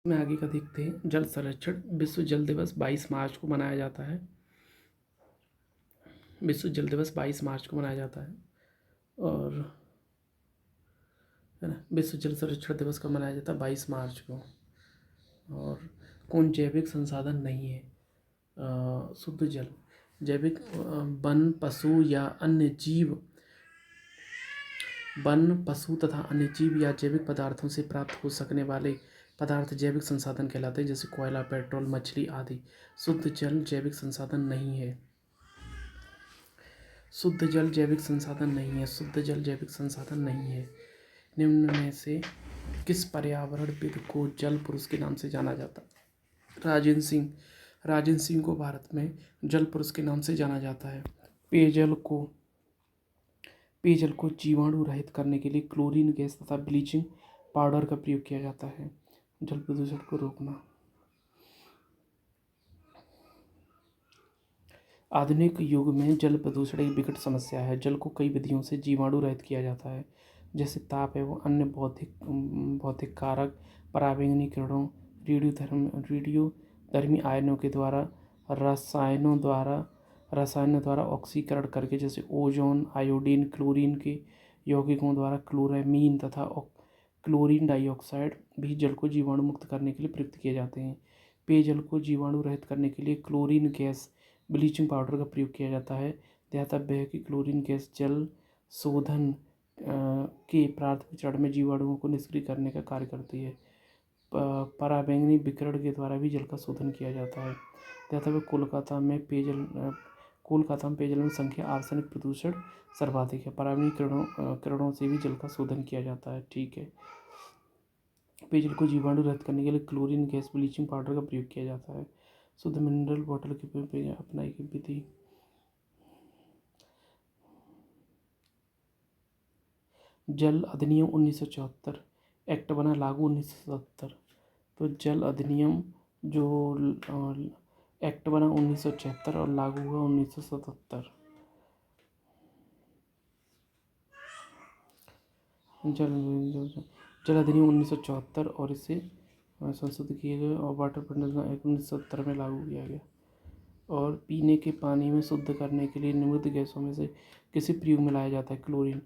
में आगे का देखते हैं। जल संरक्षण। विश्व जल दिवस 22 मार्च को मनाया जाता है। विश्व जल दिवस 22 मार्च को मनाया जाता है। और है ना, विश्व जल संरक्षण दिवस कब मनाया जाता है? 22 मार्च को। और कौन जैविक संसाधन नहीं है? शुद्ध जल। जैविक वन पशु या अन्य जीव वन पशु तथा अन्य जीव या जैविक पदार्थों से प्राप्त हो सकने वाले पदार्थ जैविक संसाधन कहलाते हैं, जैसे कोयला, पेट्रोल, मछली आदि। शुद्ध जल जैविक संसाधन नहीं है। शुद्ध जल जैविक संसाधन नहीं है। शुद्ध जल जैविक संसाधन नहीं है। निम्न में से किस पर्यावरणविद को जल पुरुष के नाम से जाना जाता है? राजेंद्र सिंह। राजेंद्र सिंह को भारत में जल पुरुष के नाम से जाना जाता है। पेयजल को जीवाणु रहित करने के लिए क्लोरीन गैस तथा ब्लीचिंग पाउडर का प्रयोग किया जाता है। जल प्रदूषण को रोकना। आधुनिक युग में जल प्रदूषण एक विकट समस्या है। जल को कई विधियों से जीवाणु रहित किया जाता है, जैसे ताप एवं अन्य भौतिक कारक, पराबैंगनी किरणों, रेडियोधर्मी आयनों के द्वारा, रसायनों द्वारा ऑक्सीकरण करके, जैसे ओजोन, आयोडीन, क्लोरीन के यौगिकों द्वारा, क्लोरामीन तथा क्लोरीन डाइऑक्साइड भी जल को जीवाणु मुक्त करने के लिए प्रयुक्त किए जाते हैं। पेयजल को जीवाणु रहित करने के लिए क्लोरीन गैस, ब्लीचिंग पाउडर का प्रयोग किया जाता है। ध्यातव्य है कि क्लोरीन गैस जल शोधन के प्राथमिक चरण में जीवाणुओं को निष्क्रिय करने का कार्य करती है। पराबैंगनी विकिरण के द्वारा भी जल का शोधन किया जाता है। ध्यातव्य कोलकाता में पेयजल में संख्या आर्सेनिक प्रदूषण सर्वाधिक है। पराबैंगनी किरणों से भी जल का शोधन किया जाता है। ठीक है। पेयजल को जीवाणु रहित करने के लिए क्लोरीन गैस, ब्लीचिंग पाउडर का प्रयोग किया जाता है। शुद्ध मिनरल वाटर की अपनाई की विधि। जल अधिनियम 1974, एक्ट बना लागू 1977। तो जल अधिनियम जो एक्ट बना 1976 और लागू हुआ 1977। जल अधिनियम 1974 और इसे संशोधित किए गए और वाटर प्रबंधन एक्ट 1970 में लागू किया गया। और पीने के पानी में शुद्ध करने के लिए निम्नलिखित गैसों में से किसी प्रयोग में लाया जाता है? क्लोरीन।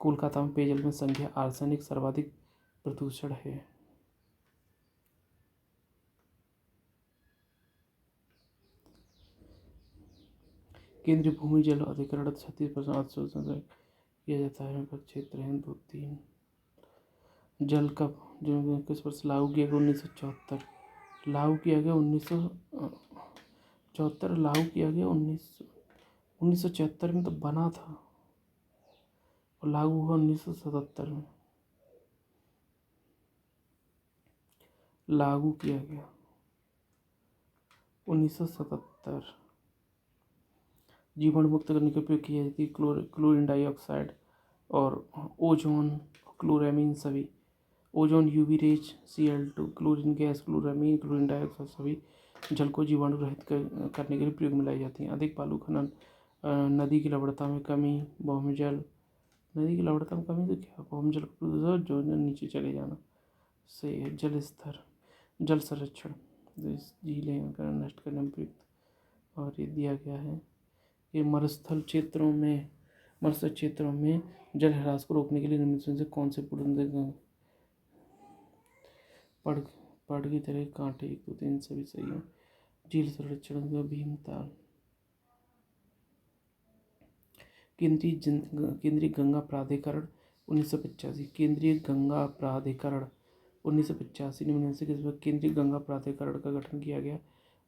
कोलकाता में पेयजल में संख्या आर्सेनिक सर्वाधिक प्रदूषण है। केंद्रीय भूमि जल अधिकरण 36% किया जाता है। क्षेत्र है 2-3। जल कब जो किस वर्ष लागू किया गया? 1974 लागू किया गया। 1974 लागू किया गया। 1974 में तो बना था और लागू हुआ 1977 में। लागू किया गया 1977। जीवाणु मुक्त करने के उपयोग की जाती है क्लोरीन डाइऑक्साइड और ओजोन, क्लोरामीन सभी। Ozone, UV rays, Cl2, chlorine gas, chloramine, chlorine dioxide सभी जल को जीवाणु रहित करने के लिए प्रयोग में लाई जाती हैं। अधिक बालू खनन, नदी की लवणता में कमी, भौमजल। नदी की लवणता में कमी तो क्या, भौमजल प्रदूषण जो नीचे चले जाना से। जल स्तर। जल संरक्षण। झीलें नष्ट करने में प्रयुक्त। और ये दिया गया है कि मरुस्थल क्षेत्रों में जल ह्रास को रोकने के लिए निम्नलिखित से कौन से पड़ की तरह कांटे 1, 2, 3 सभी सही है। झील संरक्षण का भीमताल। केंद्रीय गंगा प्राधिकरण 1985। केंद्रीय गंगा प्राधिकरण 1985 निम्न से किस केंद्रीय गंगा प्राधिकरण का गठन किया गया?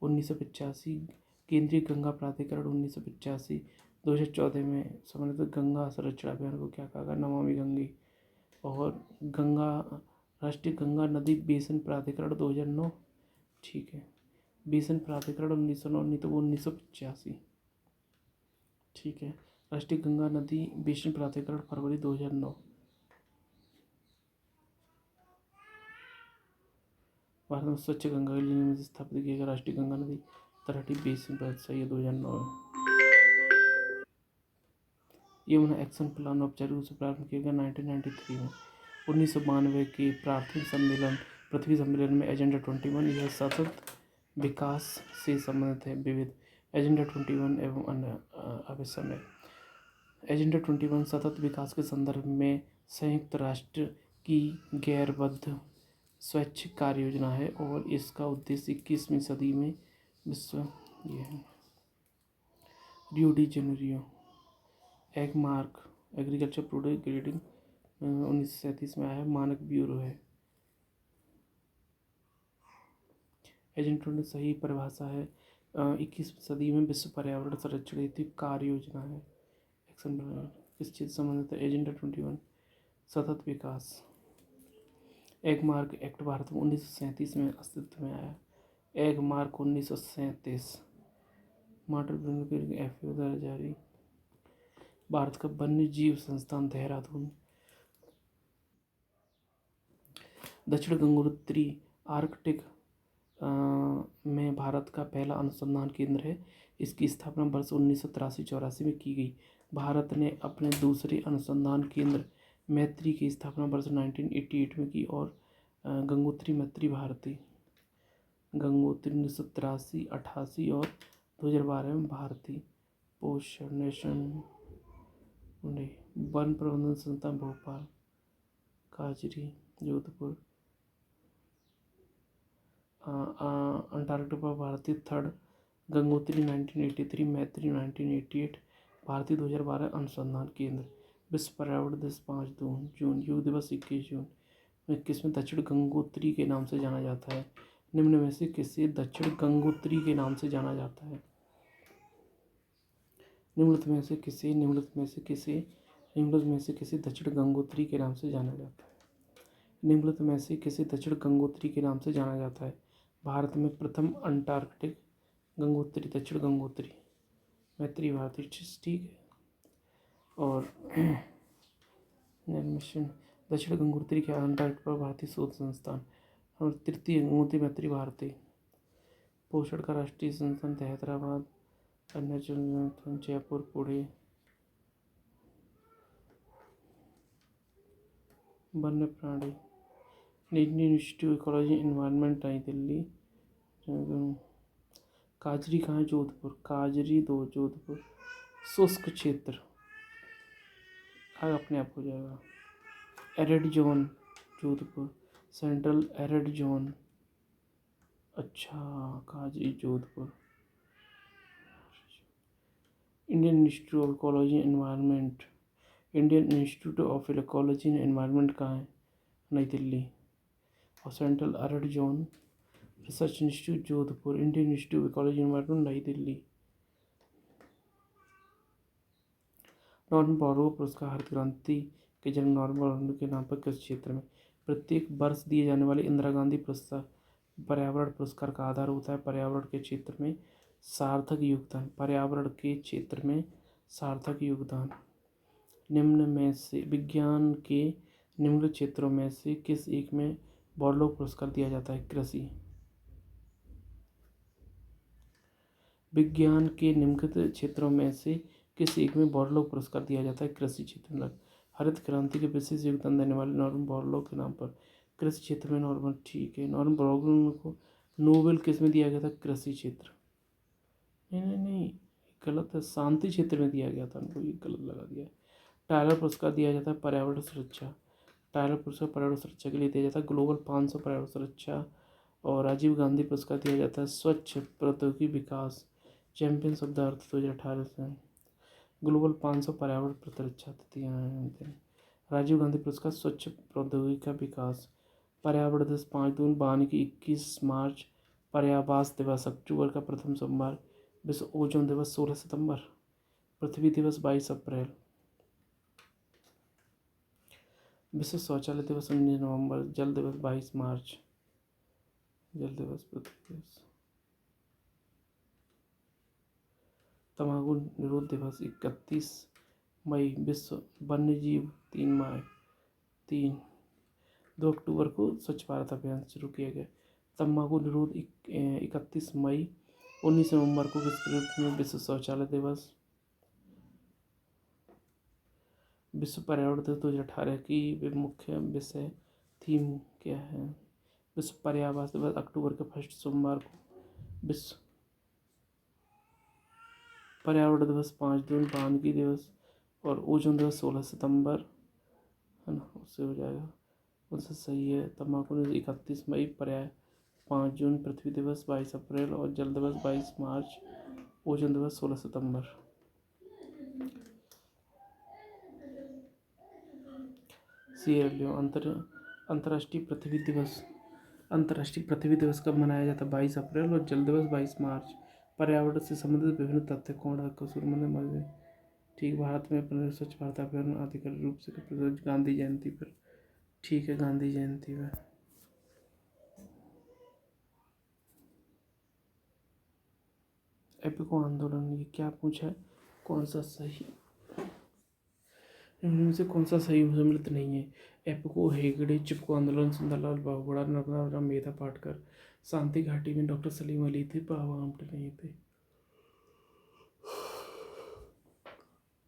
1985। केंद्रीय गंगा प्राधिकरण 1985। 2014 में समन्वित गंगा संरक्षण अभियान को क्या कहा गया? नमामि गंगे। और राष्ट्रीय गंगा नदी बेसिन प्राधिकरण 2009। ठीक है। बेसिन प्राधिकरण 1909, नहीं तो वो 1985। ठीक है। राष्ट्रीय गंगा नदी बेसिन प्राधिकरण फरवरी 2009। भारत में स्वच्छ गंगा के लिए स्थापित किया गया राष्ट्रीय गंगा नदी तराटी बेसिन प्राधिकरण 2009। यमुना एक्शन प्लान औपचारिक रूप से प्रारंभ किया गया 1993 में। 1992 के प्राथमिक सम्मेलन पृथ्वी सम्मेलन में एजेंडा 21 यह सतत विकास से संबंधित है। विविध एजेंडा 21 एवं अन्य अभिसमय। एजेंडा 21 सतत विकास के संदर्भ में संयुक्त राष्ट्र की गैरबद्ध स्वैच्छिक कार्य योजना है और इसका उद्देश्य 21वीं सदी में विश्व ये है। Rio de Janeiro egg mark agriculture product grading 1937 में आया मानक ब्यूरो है। एजेंडा सही परिभाषा है 21वीं सदी में विश्व पर्यावरण संरक्षण हेतु कार्य योजना है। किस चीज़ संबंधित है? एजेंडा 21 सतत विकास। एग मार्क एक्ट भारत में 1937 में अस्तित्व में आया। एग मार्क 1937 मॉडल एफ द्वारा जारी। भारत का वन्य जीव संस्थान देहरादून। दक्षिण गंगोत्री आर्कटिक में भारत का पहला अनुसंधान केंद्र है। इसकी स्थापना वर्ष 1983-84 में की गई। भारत ने अपने दूसरे अनुसंधान केंद्र मैत्री की स्थापना वर्ष 1988 में की और गंगोत्री मैत्री भारती गंगोत्री 1983, 88 और 2012 में भारती पोषण नेशन वन प्रबंधन संस्थान भोपाल काजरी जोधपुर अंटार्कटिका भारती थर्ड गंगोत्री 1983 मैत्री 1988 भारती 2012 अनुसंधान केंद्र। विश्व पर्यावरण दिवस 5 जून। योग दिवस 21 जून। 21 में दक्षिण गंगोत्री के नाम से जाना जाता है। निम्न में से किसे दक्षिण गंगोत्री के नाम से जाना जाता है? निम्नलिखित में से किसे दक्षिण गंगोत्री के नाम से जाना जाता है? निम्नलिखित में से किसे दक्षिण गंगोत्री के नाम से जाना जाता है? भारत में प्रथम अंटार्कटिक गंगोत्री दक्षिण गंगोत्री मैत्री भारती ठीक है। और मिशन दक्षिण गंगोत्री के अंटार्कटिका भारतीय शोध संस्थान और तृतीय गंगोत्री मैत्री भारती। पोषण का राष्ट्रीय संस्थान हैदराबाद अरुणाचल जयपुर पुणे। वन्य प्राणी Indian institute ecology environment New Delhi. काजरी कहाँ है? जोधपुर। काजरी 2 जोधपुर। शुष्क क्षेत्र अपने आप हो जाएगा। Arid zone Jodhpur. Central arid zone अच्छा काजरी Jodhpur. Indian Institute of Ecology Environment Indian Institute of Ecology and Environment कहाँ है? नई दिल्ली। और central arid zone research institute Jodhpur. Indian Institute of Ecology and Environment New Delhi. Norman Borlaug पुरस्कार हरित क्रांति के जन्म नॉर्मन बोरलॉग के नाम पर किस क्षेत्र में? प्रत्येक वर्ष दिए जाने वाले इंदिरा गांधी पुरस्कार पर्यावरण पुरस्कार का आधार होता है पर्यावरण के क्षेत्र में सार्थक योगदान। पर्यावरण के क्षेत्र में सार्थक योगदान। निम्न में से विज्ञान के निम्न क्षेत्रों में से किस एक में बोरलॉग पुरस्कार दिया जाता है? कृषि। विज्ञान के निम्नलिखित क्षेत्रों में से किस एक में बोरलॉग पुरस्कार दिया जाता है? कृषि क्षेत्र में। हरित क्रांति के विशेष योगदान देने वाले नॉर्मन बोरलॉग के नाम पर कृषि क्षेत्र में नॉर्मन ठीक है। नॉर्मन बोरलॉग को नोबेल किस में दिया गया था? कृषि क्षेत्र। नहीं गलत है। शांति क्षेत्र में दिया गया था उनको, ये गलत लगा दिया। टायलर पुरस्कार दिया जाता है पर्यावरण सुरक्षा। टायलर पुरस्कार पर्यावरण सुरक्षा के लिए दिया जाता है। ग्लोबल 500 पर्यावरण सुरक्षा। और राजीव गांधी पुरस्कार दिया जाता है स्वच्छ प्रौद्योगिकी विकास। चैंपियंस ऑफ द अर्थ 2018 से। ग्लोबल 500 पर्यावरण प्रतिरक्षा तिथियां। राजीव गांधी पुरस्कार स्वच्छ प्रौद्योगिकी का विकास। पर्यावरण दिवस 5 जून। वानिकी 21 मार्च। पर्यावास दिवस अक्टूबर का प्रथम सोमवार। विश्व ओजोन दिवस 16 सितंबर। पृथ्वी दिवस 22 अप्रैल। विश्व शौचालय दिवस 19 नवंबर। जल दिवस 22 मार्च। जल दिवस पृथ्वी दिवस। तंबाकू निरोध दिवस 31 मई। विश्व वन्य जीव 2 अक्टूबर को स्वच्छ भारत अभियान शुरू किया गया। तंबाकू निरोध 31 मई। 19 नवंबर को किस में विश्व शौचालय दिवस। विश्व पर्यावरण दिवस 2018 की मुख्य विषय थीम क्या है? विश्व पर्यावरण दिवस अक्टूबर के फर्स्ट सोमवार को। विश्व पर्यावरण दिवस 5 जून, वानिकी दिवस और ओजोन दिवस 16 सितंबर, है ना, उससे हो जाएगा, उससे सही है। तम्बाकू दिवस 31 मई, पर्याय 5 जून, पृथ्वी दिवस 22 अप्रैल और जल दिवस 22 मार्च, ओजोन दिवस 16 सितंबर। सीएलओ अंतर्राष्ट्रीय पृथ्वी दिवस। अंतर्राष्ट्रीय पृथ्वी दिवस कब मनाया जाता है? 22 अप्रैल और जल दिवस 22 मार्च। पर्यावरण से संबंधित विभिन्न तथ्य कौन है? कसूर मंदिर। ठीक, भारत में अपने स्वच्छ भारत अभियान आधिकारिक रूप से गांधी जयंती पर। ठीक है, गांधी जयंती पर। एपिको आंदोलन, ये क्या पूछा है? कौन सा सही, इनमें से कौन सा सही सम्मिलित नहीं है? एपिको हेगड़े, चिपको आंदोलन सुंदरलाल बाहुगुड़ा, नर्मदा राम, मेधा पाटकर। शांति घाटी में डॉक्टर सलीम अली थे, बाबा आमटे नहीं थे।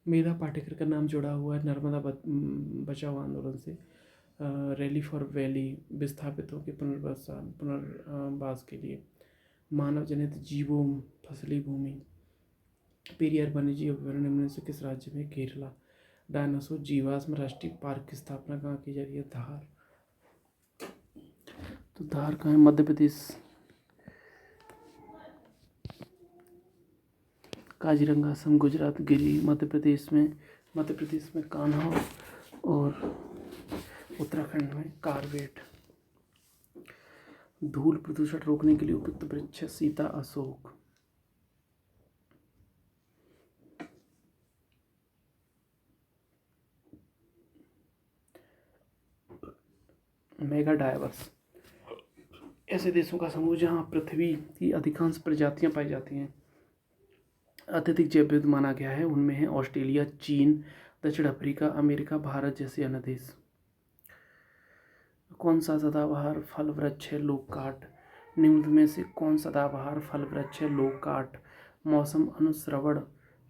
मेधा पाटेकर का नाम जुड़ा हुआ है नर्मदा बचाओ आंदोलन से। रैली फॉर वैली, विस्थापितों के पुनर्वास के लिए। मानव जनित जीवों, फसली भूमि। पेरियार वन्यजीव अभयारण्य निम्न से किस राज्य में? केरला। डायनासोर जीवाश्म राष्ट्रीय पार्क की स्थापना कहाँ की जा रही है? धार। तो धार कहाँ है? मध्य प्रदेश। काजीरंगा असम, गुजरात। गिरी मध्य प्रदेश में कान्हा और उत्तराखंड में कारवेट। धूल प्रदूषण रोकने के लिए उपयुक्त वृक्ष? सीता, अशोक। मेगा डायवर्स, ऐसे देशों का समूह जहां पृथ्वी की अधिकांश प्रजातियां पाई जाती हैं। अत्यधिक जैव विविध माना गया है, उनमें है ऑस्ट्रेलिया, चीन, दक्षिण अफ्रीका, अमेरिका, भारत जैसे अन्य देश। कौन सा सदाबहार फल वृक्ष है? लोकाट। निम्न में से कौन सदाबहार फल वृक्ष है? लोकाट। मौसम अनुश्रवण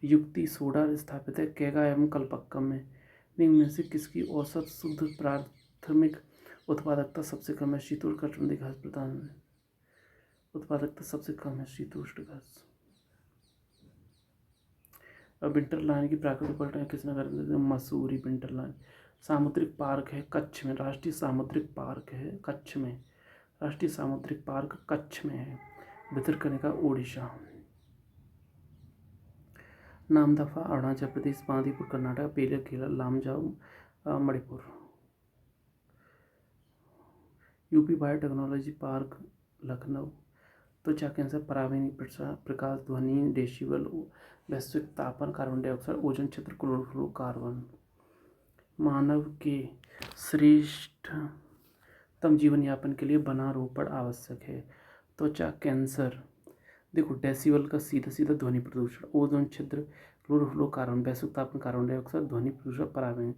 युक्ति सोडा स्थापित है कैगा एवं कल्पक्कम में। निम्न में से किसकी औसत शुद्ध प्राथमिक उत्पादकता सबसे कम है? शीतोष्ण घास प्रदान में उत्पादकता सबसे कम है शीतोष्ण घास। विंटरलाइन की प्राकृतिक पर्यटन किस नगर में? मसूरी। विंटरलाइन सामुद्रिक पार्क है कच्छ में, राष्ट्रीय सामुद्रिक पार्क है कच्छ में, राष्ट्रीय सामुद्रिक पार्क कच्छ में है। भितरकनिका ओडिशा। नामदफा अरुणाचल प्रदेश, बांदीपुर कर्नाटक, पेरियार केरला, लामजाओ मणिपुर। UP biotechnology park Lucknow. त्वचा कैंसर, पराबैंगनी प्रकाश, ध्वनि, डेसिबल, वैश्विक तापमान, कार्बन डाइऑक्साइड, ओजोन क्षेत्र, क्लोरोफ्लोरोकार्बन। मानव के श्रेष्ठतम जीवन यापन के लिए वनारोपण आवश्यक है। त्वचा कैंसर, देखो डेसिबल का सीधा सीधा ध्वनि प्रदूषण, ओजोन छिद्र, क्लोरोफ्लोरोकार्बन, वैश्विक तापमान, कार्बन डाइऑक्साइड, ध्वनि प्रदूषण, पराबैंगनी।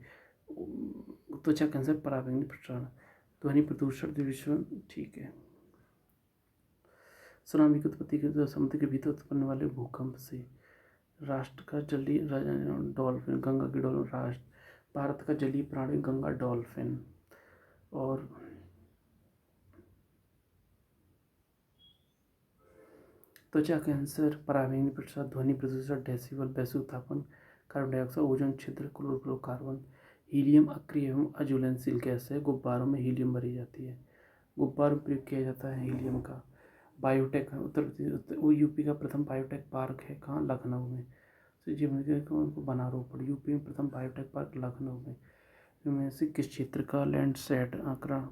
त्वचा कैंसर, पराबैंगनी प्रसारण, ध्वनि प्रदूषण, डिविजन। ठीक है। सुनामी की उत्पत्ति के समुद्र के भीतर उत्पन्न वाले भूकंप से। राष्ट्र का जलीय डॉल्फिन, गंगा की डॉल्फिन। राष्ट्र भारत का जलीय प्राणी गंगा डॉल्फिन। और त्वचा कैंसर, पराबैंगनी प्रसार, ध्वनि प्रदूषण, डेसिबल, वैश्विक तापमान, कार्बन डाइऑक्साइड, ओजोन छिद्र, क्लोरोफ्लोरोकार्बन। हीलियम अक्रिय एवं अज्वलनशील गैस है, गुब्बारों में हीलियम भरी जाती है, गुब्बारों में प्रयोग किया जाता है हीलियम का। बायोटेक उत्तर प्रदेश, वो यूपी का प्रथम बायोटेक पार्क है कहाँ? लखनऊ में। तो जीवन को वनारोपण, यूपी में प्रथम बायोटेक पार्क लखनऊ में। इनमें से किस क्षेत्र का लैंडसैट आंकड़ा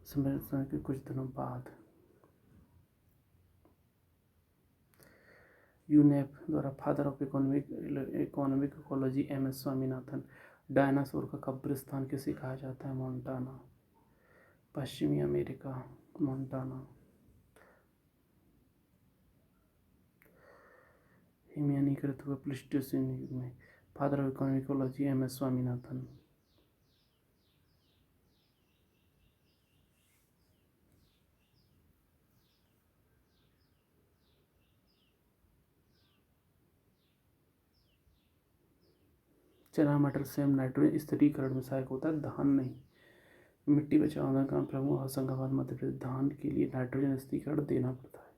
समय के कुछ दिनों बाद? यूनेप द्वारा father of economic ecology M S. Swaminathan. Dinosaur का कब्रिस्तान किसे कहा जाता है? मोंटाना। पश्चिमी अमेरिका, मोंटाना। हिमयानीकृत हुआ प्लीस्टोसीन युग में। Father of economic ecology M S. Swaminathan. चना, मटर, सेम नाइट्रोजन स्थिरीकरण में सहायक होता है, धान नहीं। मिट्टी बचाओ आंदोलन का प्रमुख आशंकावाद मध्य प्रदेश धान के लिए नाइट्रोजन स्थिरीकरण देना पड़ता है।